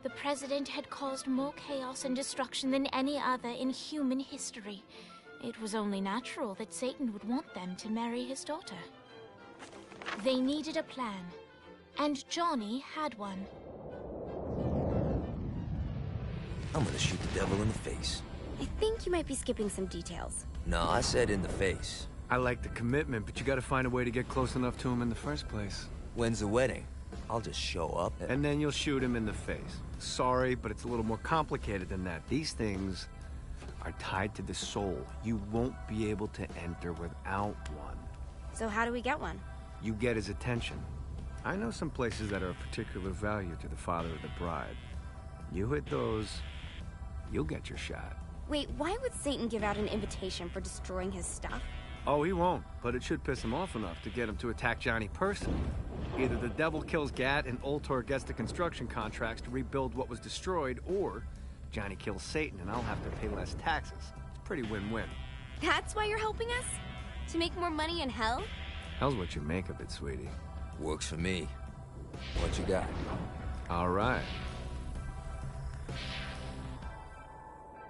The President had caused more chaos and destruction than any other in human history. It was only natural that Satan would want them to marry his daughter. They needed a plan, and Johnny had one. I'm gonna shoot the devil in the face. I think you might be skipping some details. No, I said in the face. I like the commitment, but you gotta find a way to get close enough to him in the first place. When's the wedding? I'll just show up and then you'll shoot him in the face. Sorry, but it's a little more complicated than that. These things are tied to the soul. You won't be able to enter without one. So how do we get one? You get his attention. I know some places that are of particular value to the father of the bride. You hit those, you'll get your shot. Wait, why would Satan give out an invitation for destroying his stuff? Oh, he won't, but it should piss him off enough to get him to attack Johnny personally. Either the devil kills Gat and Ultor gets the construction contracts to rebuild what was destroyed, or Johnny kills Satan and I'll have to pay less taxes. It's pretty win-win. That's why you're helping us? To make more money in hell? Hell's what you make of it, sweetie. Works for me. What you got? All right.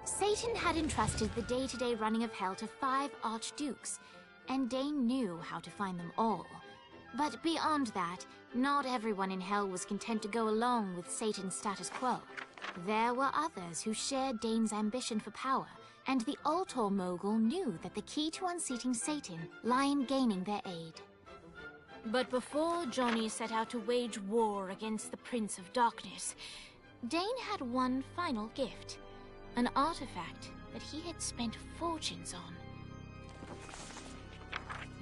Satan had entrusted the day-to-day running of hell to 5 archdukes, and Dane knew how to find them all. But beyond that, not everyone in hell was content to go along with Satan's status quo. There were others who shared Dane's ambition for power, and the Ultor mogul knew that the key to unseating Satan lay in gaining their aid. But before Johnny set out to wage war against the Prince of Darkness, Dane had one final gift. An artifact that he had spent fortunes on.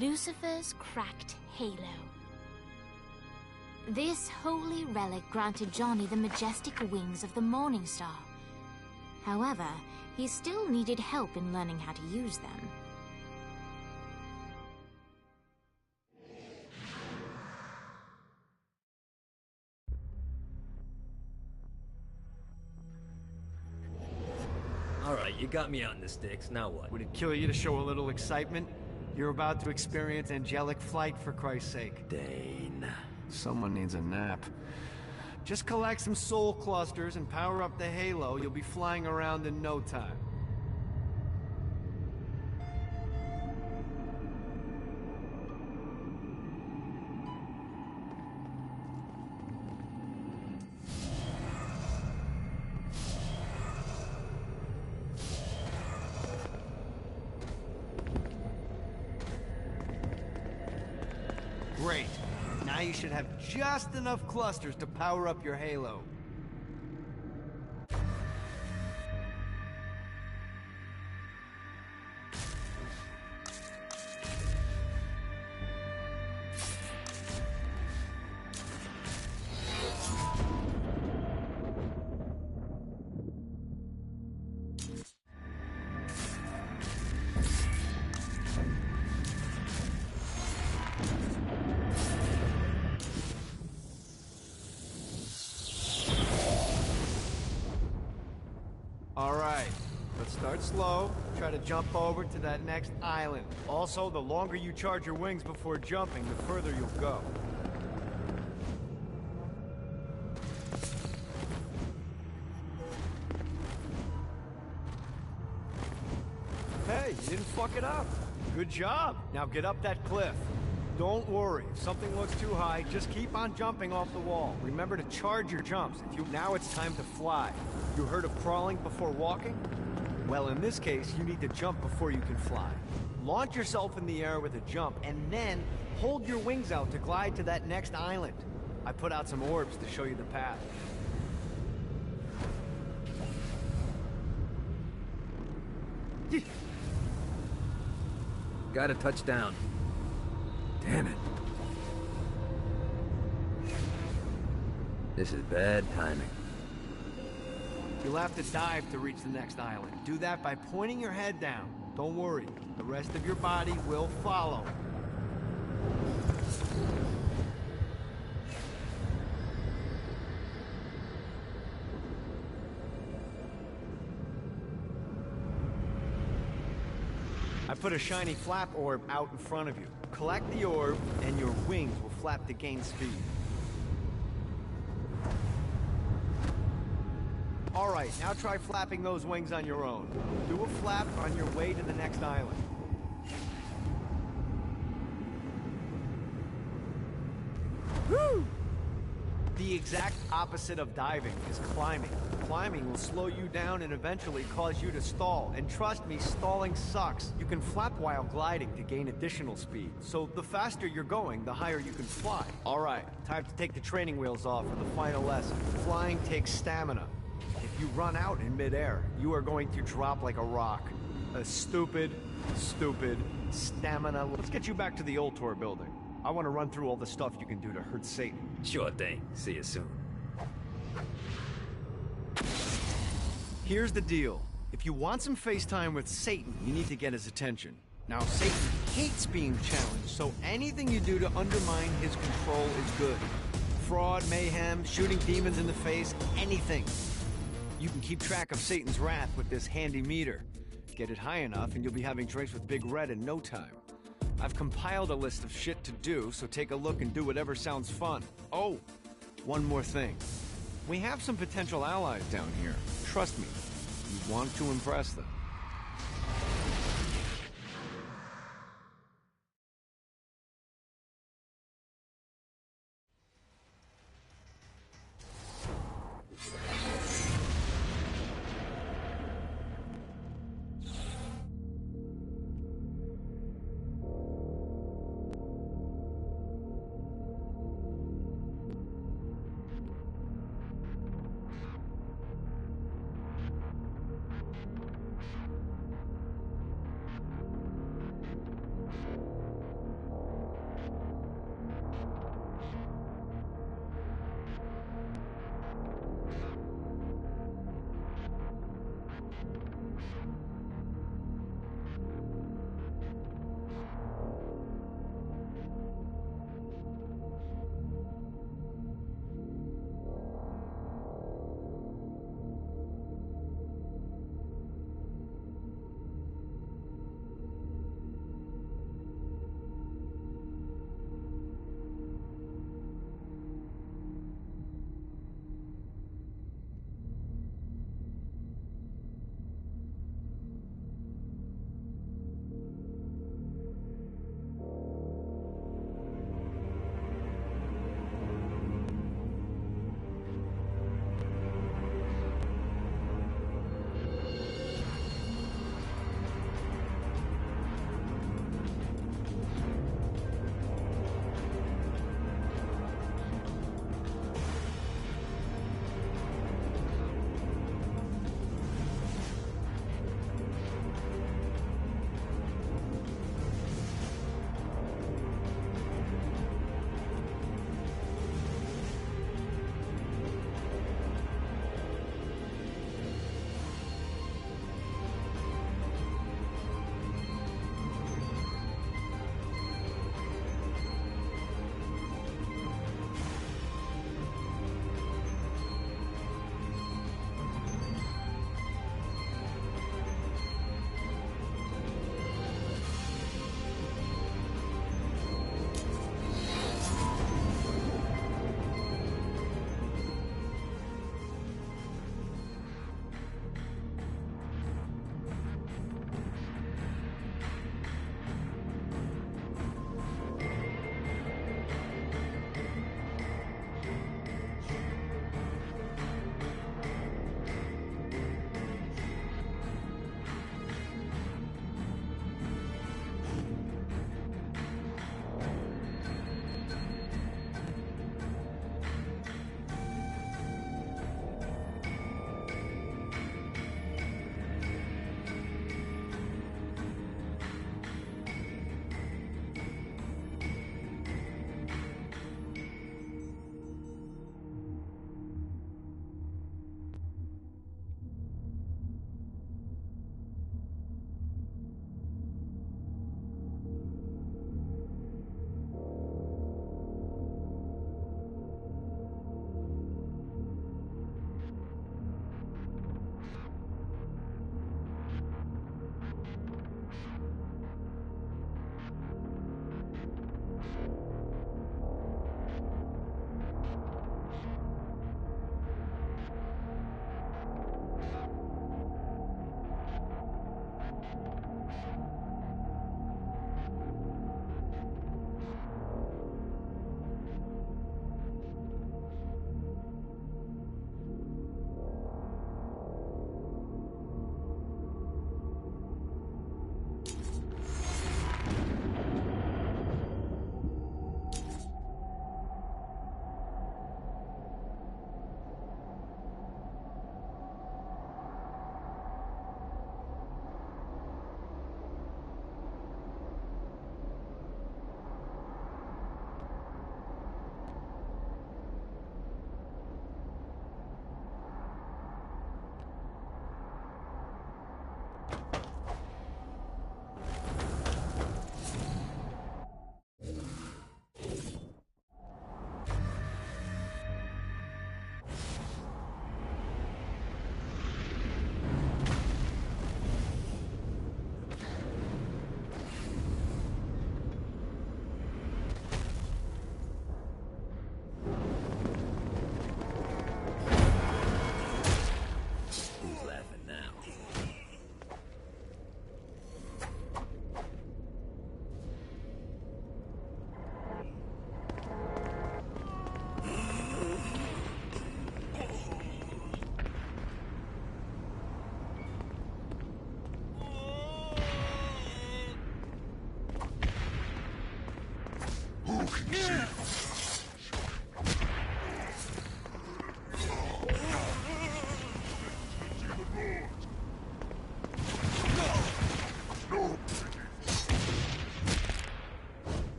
Lucifer's cracked halo. This holy relic granted Johnny the majestic wings of the Morning Star. However, he still needed help in learning how to use them. Alright, you got me out in the sticks, now what? Would it kill you to show a little excitement? You're about to experience angelic flight, for Christ's sake. Dane. Someone needs a nap. Just collect some soul clusters and power up the halo. You'll be flying around in no time. Great. Now you should have just enough clusters to power up your halo. Alright, let's start slow. Try to jump over to that next island. Also, the longer you charge your wings before jumping, the further you'll go. Hey, you didn't fuck it up. Good job. Now get up that cliff. Don't worry, if something looks too high, just keep on jumping off the wall. Remember to charge your jumps. Now it's time to fly. You heard of crawling before walking? Well, in this case, you need to jump before you can fly. Launch yourself in the air with a jump, and then hold your wings out to glide to that next island. I put out some orbs to show you the path. Got a touchdown. Damn it. This is bad timing. You'll have to dive to reach the next island. Do that by pointing your head down. Don't worry, the rest of your body will follow. I put a shiny flap orb out in front of you. Collect the orb, and your wings will flap to gain speed. All right, now try flapping those wings on your own. Do a flap on your way to the next island. Woo! The exact opposite of diving is climbing. Climbing will slow you down and eventually cause you to stall. And trust me, stalling sucks. You can flap while gliding to gain additional speed. So the faster you're going, the higher you can fly. All right, time to take the training wheels off for the final lesson. Flying takes stamina. If you run out in midair, you are going to drop like a rock. A stupid stamina. Let's get you back to the old tour building. I want to run through all the stuff you can do to hurt Satan. Sure thing. See you soon. Here's the deal. If you want some FaceTime with Satan, you need to get his attention. Now, Satan hates being challenged, so anything you do to undermine his control is good. Fraud, mayhem, shooting demons in the face, anything. You can keep track of Satan's wrath with this handy meter. Get it high enough and you'll be having drinks with Big Red in no time. I've compiled a list of shit to do, so take a look and do whatever sounds fun. Oh, one more thing. We have some potential allies down here. Trust me, you want to impress them.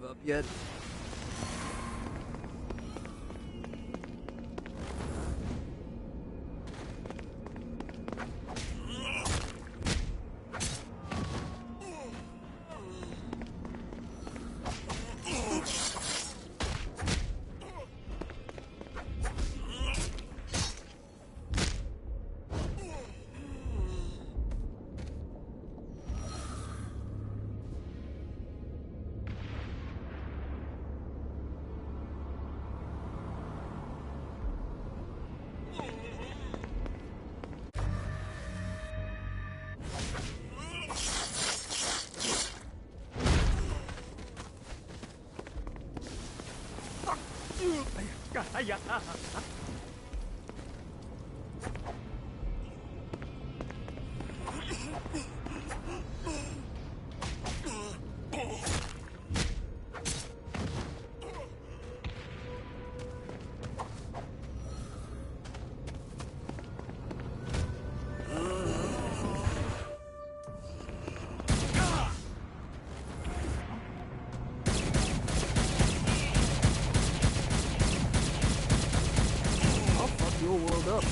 give up yet? I'll fuck your world up.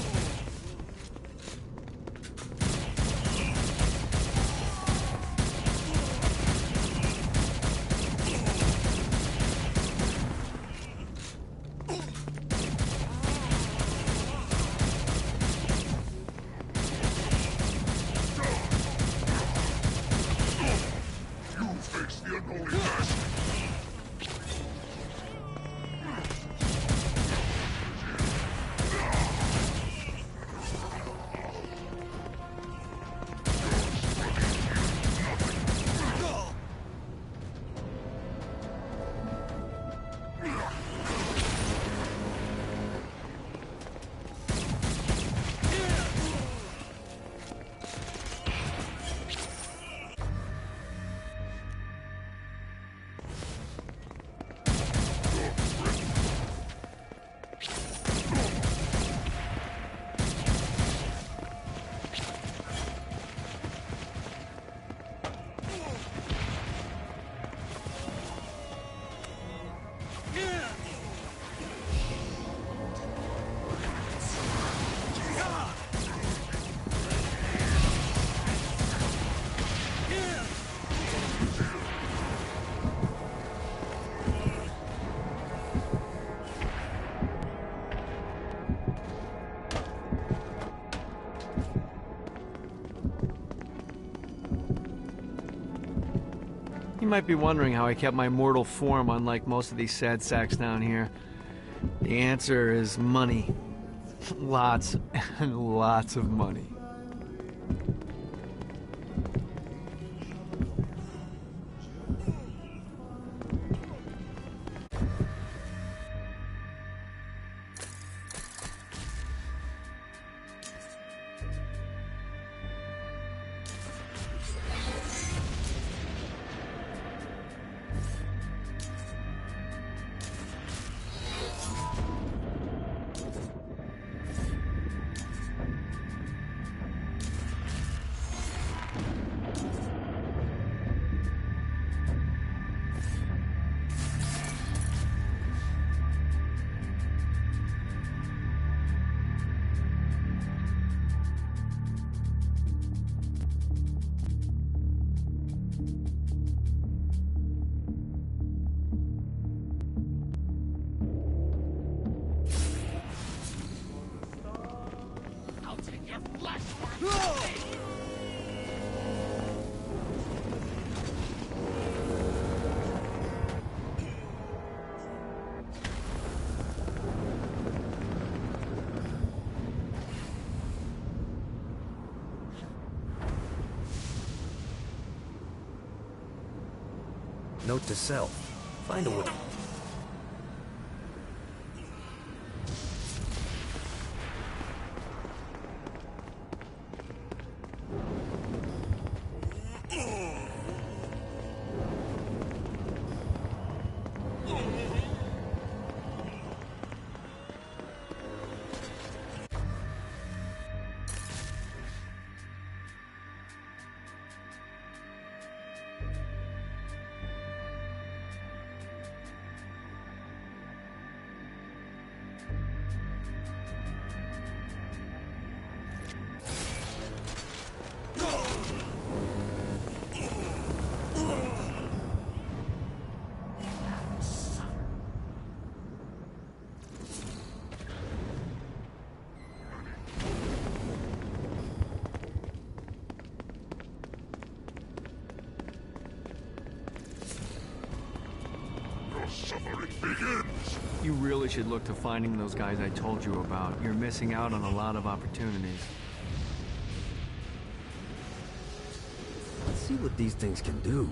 You might be wondering how I kept my mortal form unlike most of these sad sacks down here. The answer is money. Lots and lots of money. Note to self. Find a way. You really should look to finding those guys I told you about. You're missing out on a lot of opportunities. Let's see what these things can do.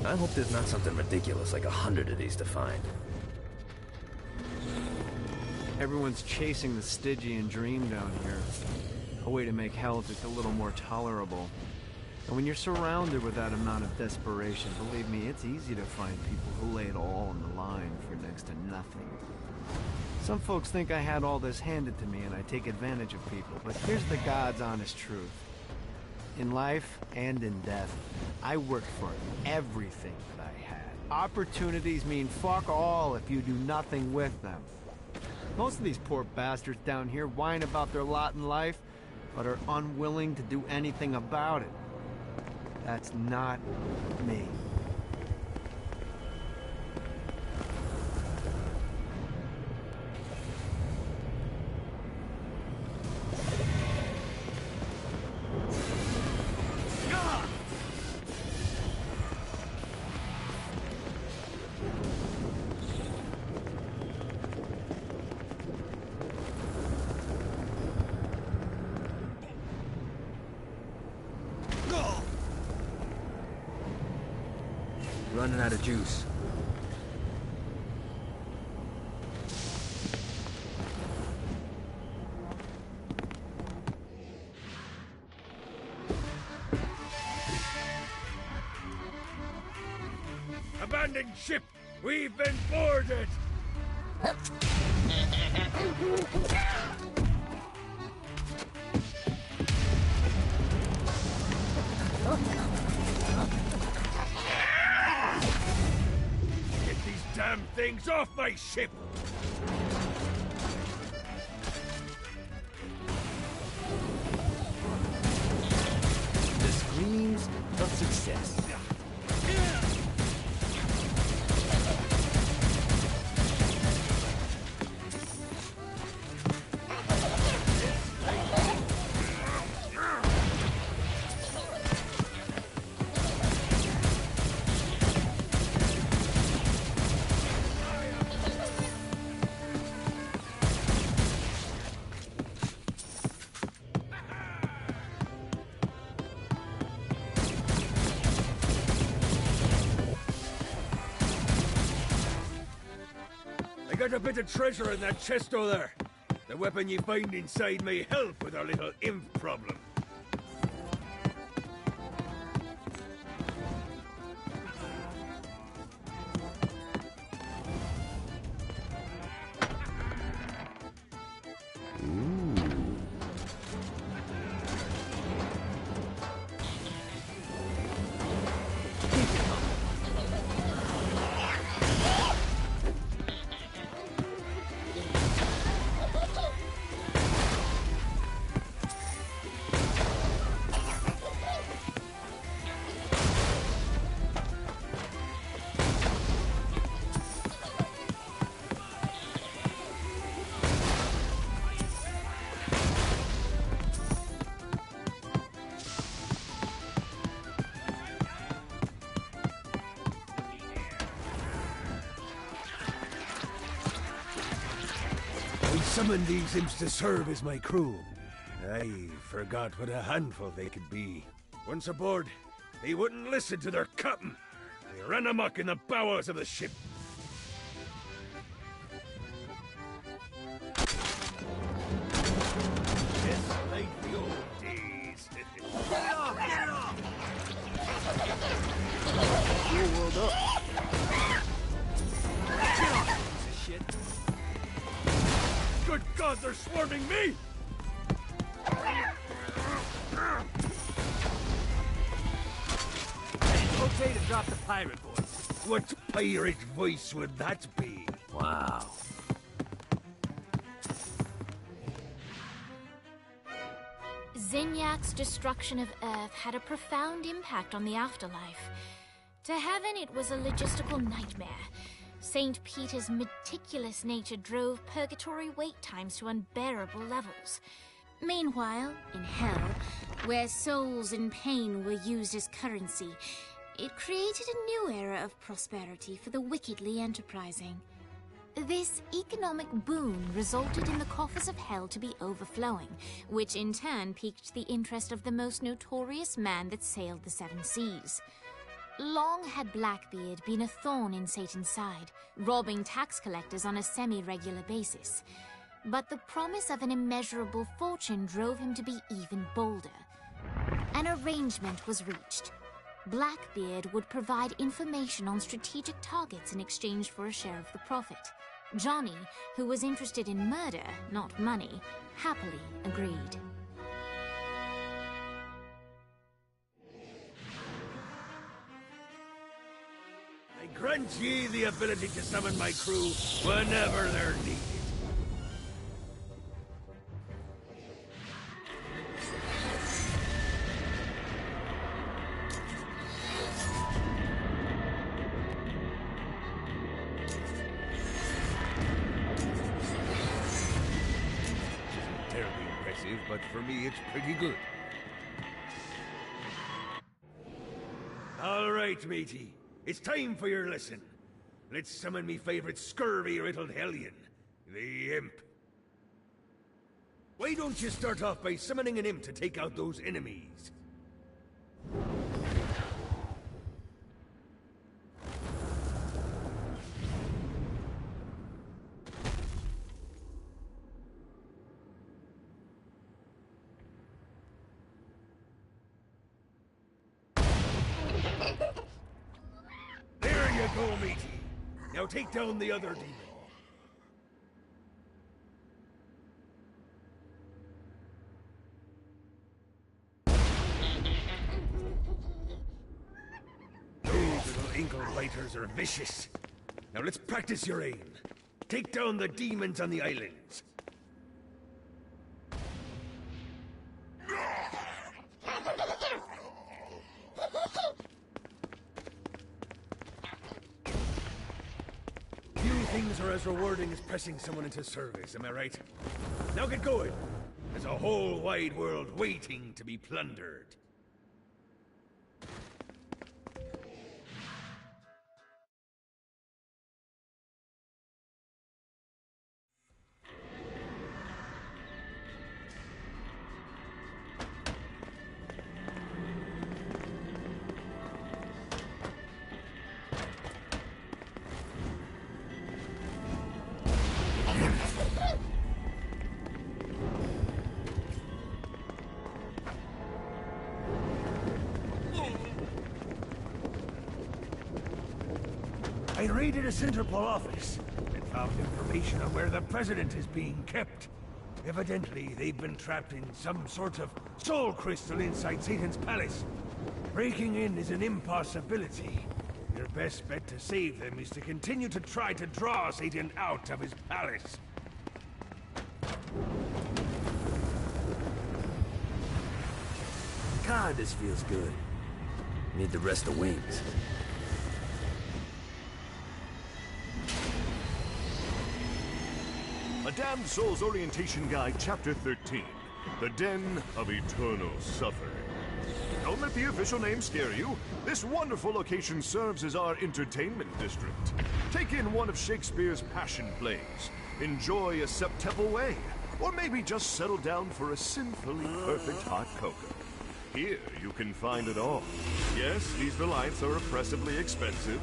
I hope there's not something ridiculous like 100 of these to find. Everyone's chasing the Stygian dream down here. A way to make hell just a little more tolerable. And when you're surrounded with that amount of desperation, believe me, it's easy to find people who lay it all on the line for next to nothing. Some folks think I had all this handed to me and I take advantage of people, but here's the God's honest truth. In life and in death, I worked for everything that I had. Opportunities mean fuck all if you do nothing with them. Most of these poor bastards down here whine about their lot in life, but are unwilling to do anything about it. That's not me. Running out of juice. Abandoned ship! We've been boarded! Get these damn things off my ship! The screams of success. I got a bit of treasure in that chest over there. The weapon you find inside may help with our little imp problem. I summoned these imps to serve as my crew. I forgot what a handful they could be. Once aboard, they wouldn't listen to their captain. They ran amok in the bowels of the ship. Just like the old days. Get off! Get off! Your world up. Get off, piece of shit! Good God, they're swarming me! Okay to drop the pirate voice. What pirate voice would that be? Wow. Zinyak's destruction of Earth had a profound impact on the afterlife. To heaven, it was a logistical nightmare. St. Peter's meticulous nature drove purgatory wait times to unbearable levels. Meanwhile, in Hell, where souls in pain were used as currency, it created a new era of prosperity for the wickedly enterprising. This economic boon resulted in the coffers of Hell to be overflowing, which in turn piqued the interest of the most notorious man that sailed the seven seas. Long had Blackbeard been a thorn in Satan's side, robbing tax collectors on a semi-regular basis. But the promise of an immeasurable fortune drove him to be even bolder. An arrangement was reached. Blackbeard would provide information on strategic targets in exchange for a share of the profit. Johnny, who was interested in murder, not money, happily agreed. I grant ye the ability to summon my crew whenever they're needed. But for me, it's pretty good. All right, matey. It's time for your lesson. Let's summon me favorite scurvy-riddled hellion, the Imp. Why don't you start off by summoning an imp to take out those enemies? There you go, matey. Now take down the other demon. Those little ankle biters are vicious. Now let's practice your aim. Take down the demons on the islands. Few things are as rewarding as pressing someone into service, am I right? Now get going. There's a whole wide world waiting to be plundered. I raided a Centerpol office and found information on where the President is being kept. Evidently, they've been trapped in some sort of soul crystal inside Satan's palace. Breaking in is an impossibility. Your best bet to save them is to continue to try to draw Satan out of his palace. God, this feels good. Need the rest of wings. A Damned Soul's Orientation Guide, Chapter 13. The Den of Eternal Suffering. Don't let the official name scare you. This wonderful location serves as our entertainment district. Take in one of Shakespeare's passion plays. Enjoy a septemple way. Or maybe just settle down for a sinfully perfect hot cocoa. Here you can find it all. Yes, these delights are oppressively expensive.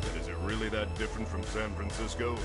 But is it really that different from San Francisco?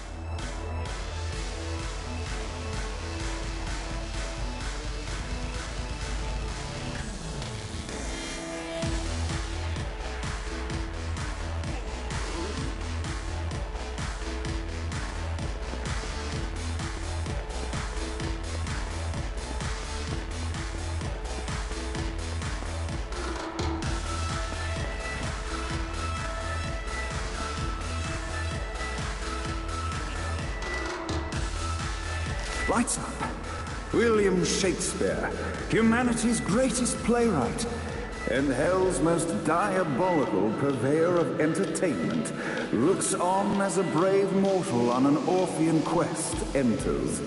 Lights up. William Shakespeare, humanity's greatest playwright. and Hell's most diabolical purveyor of entertainment looks on as a brave mortal on an Orphean quest enters.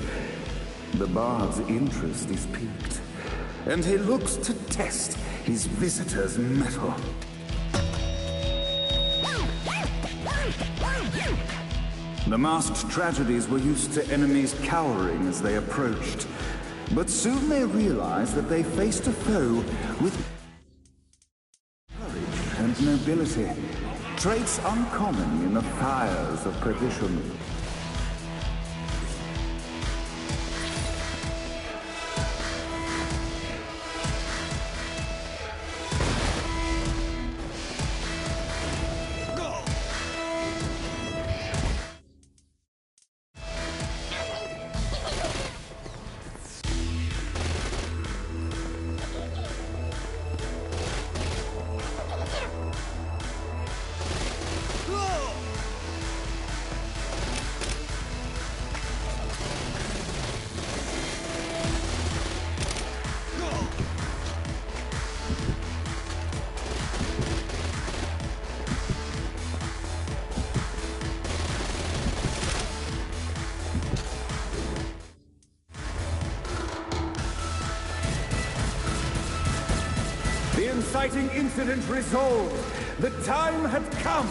The bard's interest is piqued, and he looks to test his visitor's mettle. The masked tragedies were used to enemies cowering as they approached, but soon they realized that they faced a foe with courage and nobility, traits uncommon in the fires of perdition. The inciting incident resolved. The time had come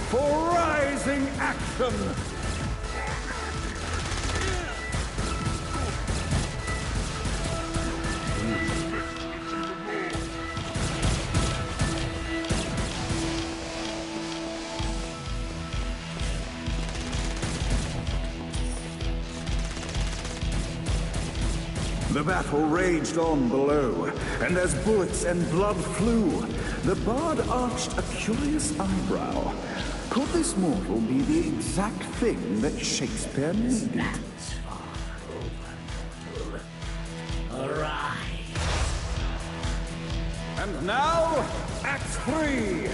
for rising action. The battle raged on below, and as bullets and blood flew, the bard arched a curious eyebrow. Could this mortal be the exact thing that Shakespeare needed? And now, Act 3!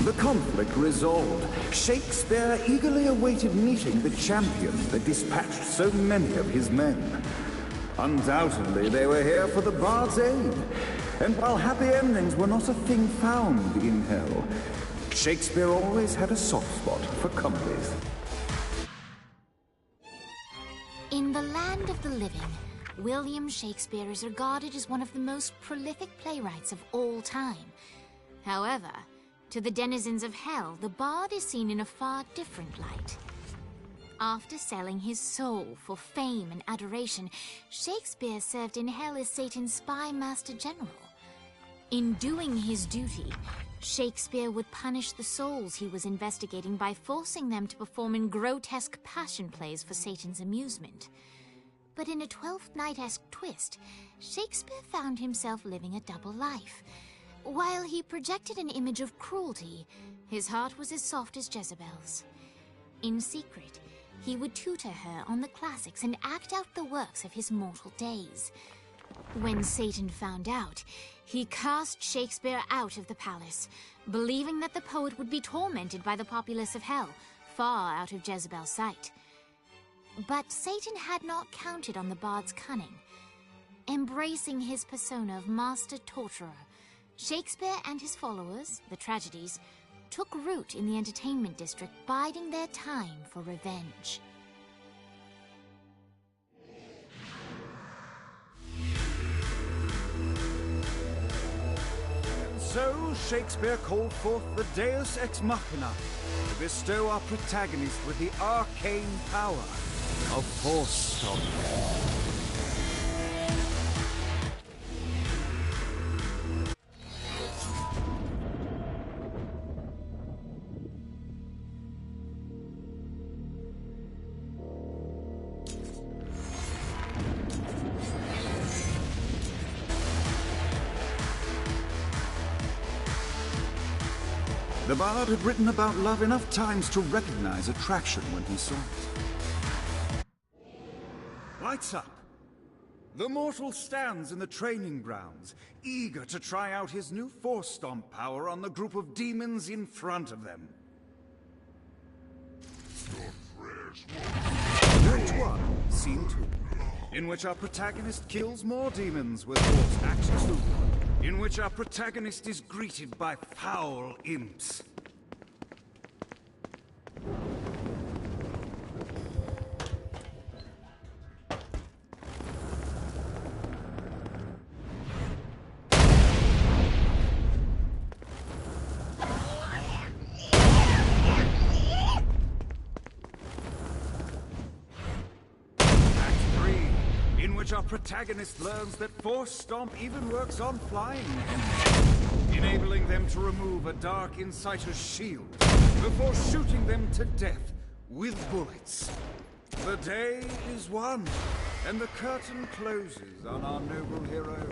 The conflict resolved. Shakespeare eagerly awaited meeting the champion that dispatched so many of his men. Undoubtedly, they were here for the bard's aid. And while happy endings were not a thing found in Hell, Shakespeare always had a soft spot for comedies. In the land of the living, William Shakespeare is regarded as one of the most prolific playwrights of all time. However, to the denizens of Hell, the bard is seen in a far different light. After selling his soul for fame and adoration, Shakespeare served in Hell as Satan's spy master general. In doing his duty, Shakespeare would punish the souls he was investigating by forcing them to perform in grotesque passion plays for Satan's amusement. But in a Twelfth Night-esque twist, Shakespeare found himself living a double life. While he projected an image of cruelty, his heart was as soft as Jezebel's. In secret, he would tutor her on the classics and act out the works of his mortal days. When Satan found out, he cast Shakespeare out of the palace, believing that the poet would be tormented by the populace of Hell, far out of Jezebel's sight. But Satan had not counted on the bard's cunning. Embracing his persona of master torturer, Shakespeare and his followers, the tragedies, took root in the entertainment district, biding their time for revenge. And so Shakespeare called forth the Deus Ex Machina to bestow our protagonist with the arcane power of Force. The bard had written about love enough times to recognize attraction when he saw it. Lights up! The mortal stands in the training grounds, eager to try out his new Force Stomp power on the group of demons in front of them. Act 1, Scene 2, in which our protagonist kills more demons with Force. Act 2, in which our protagonist is greeted by foul imps. Our protagonist learns that Force Stomp even works on flying enemies, enabling them to remove a Dark Inciter's shield before shooting them to death with bullets. The day is won, and the curtain closes on our noble hero.